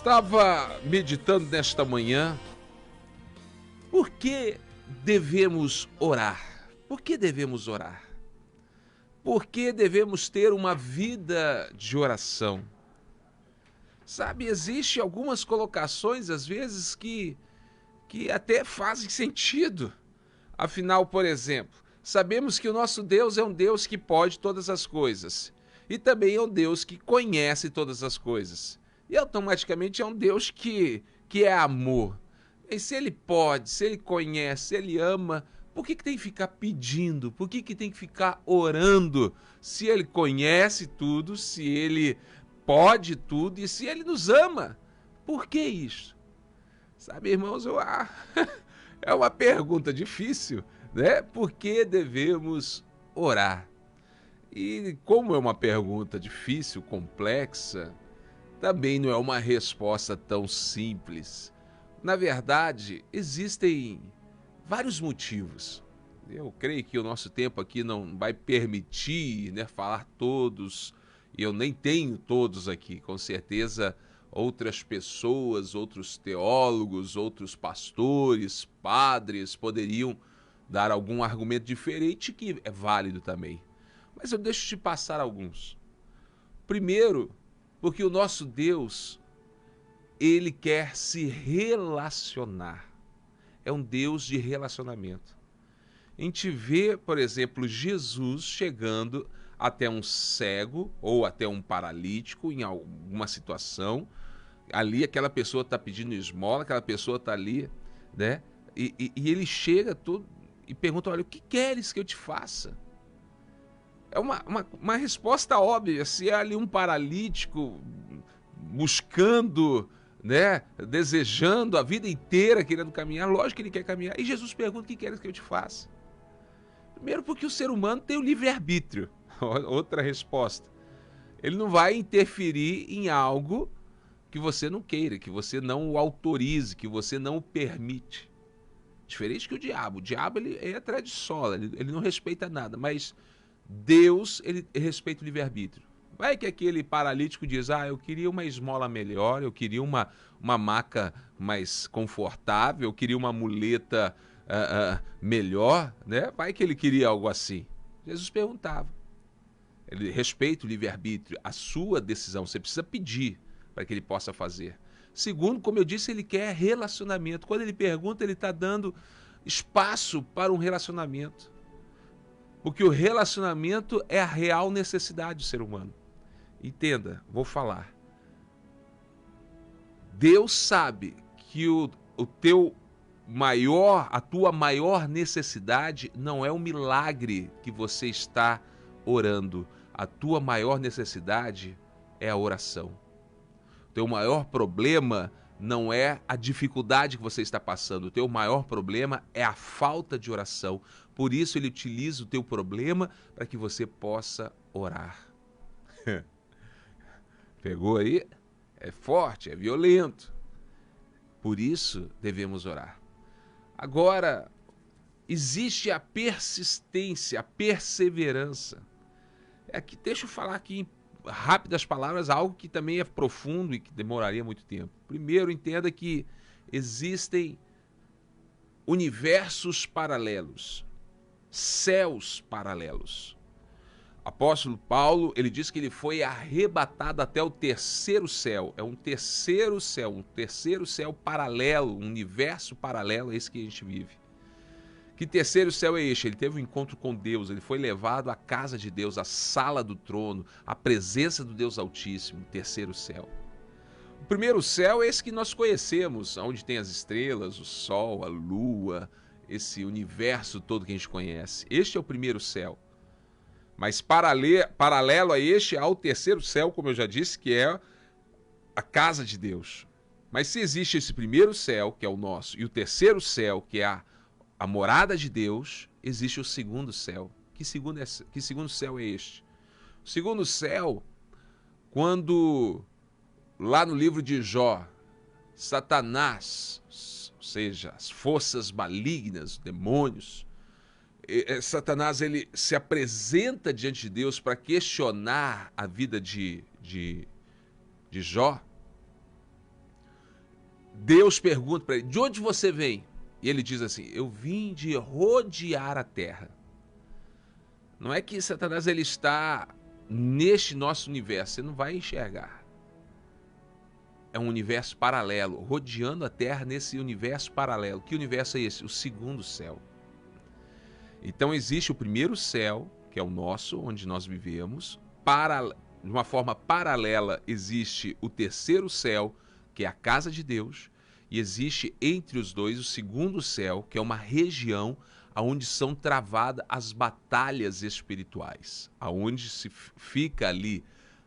Estava meditando nesta manhã, por que devemos orar? Por que devemos orar? Por que devemos ter uma vida de oração? Sabe, existe algumas colocações às vezes que até fazem sentido. Afinal, por exemplo, sabemos que o nosso Deus é um Deus que pode todas as coisas e também é um Deus que conhece todas as coisas. E automaticamente é um Deus que é amor. E se ele pode, se ele conhece, se ele ama, por que tem que ficar pedindo? Por que tem que ficar orando? Se ele conhece tudo, se ele pode tudo e se ele nos ama, por que isso? Sabe, irmãos, é uma pergunta difícil, né? Por que devemos orar? E como é uma pergunta difícil, complexa, também não é uma resposta tão simples. Na verdade, existem vários motivos. Eu creio que o nosso tempo aqui não vai permitir, né, falar todos, e eu nem tenho todos aqui. Com certeza, outras pessoas, outros teólogos, outros pastores, padres poderiam dar algum argumento diferente que é válido também. Mas eu deixo de passar alguns. Primeiro, porque o nosso Deus, ele quer se relacionar. É um Deus de relacionamento. A gente vê, por exemplo, Jesus chegando até um cego ou até um paralítico em alguma situação. Ali aquela pessoa está pedindo esmola, aquela pessoa está ali, né? E ele chega todo e pergunta, olha, o que queres que eu te faça? É uma resposta óbvia. Se é ali um paralítico buscando, né, desejando a vida inteira, querendo caminhar, lógico que ele quer caminhar. E Jesus pergunta, o que queres que eu te faça? Primeiro porque o ser humano tem o livre-arbítrio. Outra resposta. Ele não vai interferir em algo que você não queira, que você não o autorize, que você não o permite. Diferente que o diabo. O diabo ele entra de sola, ele não respeita nada, mas Deus, ele respeita o livre-arbítrio. Vai que aquele paralítico diz, eu queria uma esmola melhor, eu queria uma maca mais confortável, eu queria uma muleta melhor, né? Vai que ele queria algo assim. Jesus perguntava. Ele respeita o livre-arbítrio, a sua decisão, você precisa pedir para que ele possa fazer. Segundo, como eu disse, ele quer relacionamento. Quando ele pergunta, ele está dando espaço para um relacionamento. Porque o relacionamento é a real necessidade do ser humano. Entenda, vou falar. Deus sabe que a tua maior necessidade não é o milagre que você está orando. A tua maior necessidade é a oração. O teu maior problema não é a dificuldade que você está passando. O teu maior problema é a falta de oração. Por isso ele utiliza o teu problema para que você possa orar. Pegou aí? É forte, é violento. Por isso devemos orar. Agora, existe a persistência, a perseverança. Deixa eu falar aqui em rápidas palavras, algo que também é profundo e que demoraria muito tempo. Primeiro, entenda que existem universos paralelos, céus paralelos. Apóstolo Paulo, ele diz que ele foi arrebatado até o terceiro céu. É um terceiro céu paralelo, um universo paralelo a esse que a gente vive. Que terceiro céu é este? Ele teve um encontro com Deus, ele foi levado à casa de Deus, à sala do trono, à presença do Deus Altíssimo, terceiro céu. O primeiro céu é esse que nós conhecemos, onde tem as estrelas, o sol, a lua, esse universo todo que a gente conhece. Este é o primeiro céu. Mas paralelo a este, há o terceiro céu, como eu já disse, que é a casa de Deus. Mas se existe esse primeiro céu, que é o nosso, e o terceiro céu, que é a morada de Deus, existe o segundo céu. Que segundo céu é este? O segundo céu, quando lá no livro de Jó, Satanás, ou seja, as forças malignas, demônios, Satanás ele se apresenta diante de Deus para questionar a vida de Jó. Deus pergunta para ele, de onde você vem? E ele diz assim, eu vim de rodear a terra. Não é que Satanás ele está neste nosso universo, você não vai enxergar. É um universo paralelo, rodeando a terra nesse universo paralelo. Que universo é esse? O segundo céu. Então existe o primeiro céu, que é o nosso, onde nós vivemos. De uma forma paralela existe o terceiro céu, que é a casa de Deus. E existe entre os dois o segundo céu, que é uma região onde são travadas as batalhas espirituais. Aonde se fica ali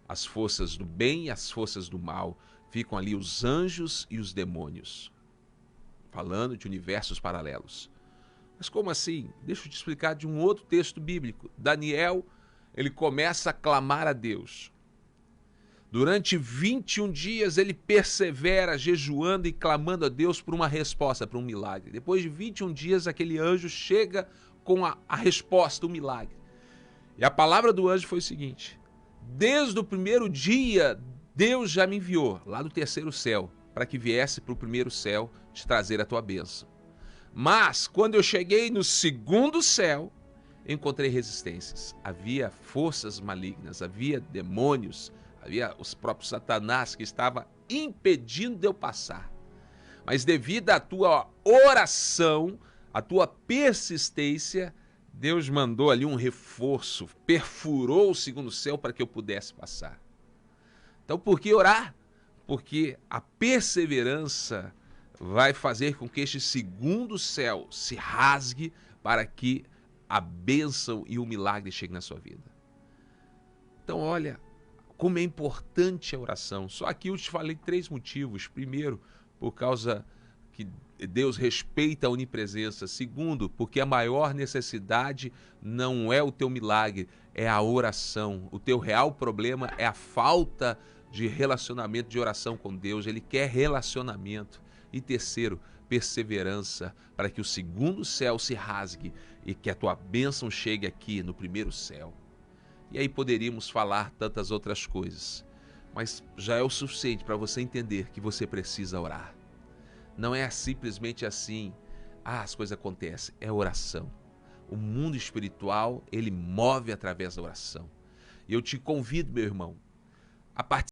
as forças do bem e as forças do mal. Ficam ali os anjos e os demônios. Falando de universos paralelos. Mas como assim? Deixa eu te explicar de um outro texto bíblico. Daniel, ele começa a clamar a Deus. Durante 21 dias ele persevera jejuando e clamando a Deus por uma resposta, por um milagre. Depois de 21 dias aquele anjo chega com a resposta, o milagre. E a palavra do anjo foi o seguinte: desde o primeiro dia Deus já me enviou lá do terceiro céu para que viesse para o primeiro céu te trazer a tua bênção. Mas, quando eu cheguei no segundo céu, encontrei resistências. Havia forças malignas, havia demônios, havia os próprios Satanás que estava impedindo de eu passar. Mas devido à tua oração, à tua persistência, Deus mandou ali um reforço, perfurou o segundo céu para que eu pudesse passar. Então, por que orar? Porque a perseverança vai fazer com que este segundo céu se rasgue para que a bênção e o milagre cheguem na sua vida. Então, olha como é importante a oração. Só aqui eu te falei 3 motivos. Primeiro, por causa que Deus respeita a onipresença. Segundo, porque a maior necessidade não é o teu milagre, é a oração. O teu real problema é a falta de relacionamento, de oração com Deus. Ele quer relacionamento. E terceiro, perseverança para que o segundo céu se rasgue e que a tua bênção chegue aqui no primeiro céu. E aí poderíamos falar tantas outras coisas, mas já é o suficiente para você entender que você precisa orar. Não é simplesmente assim, as coisas acontecem, é oração. O mundo espiritual, ele move através da oração. E eu te convido, meu irmão, a partir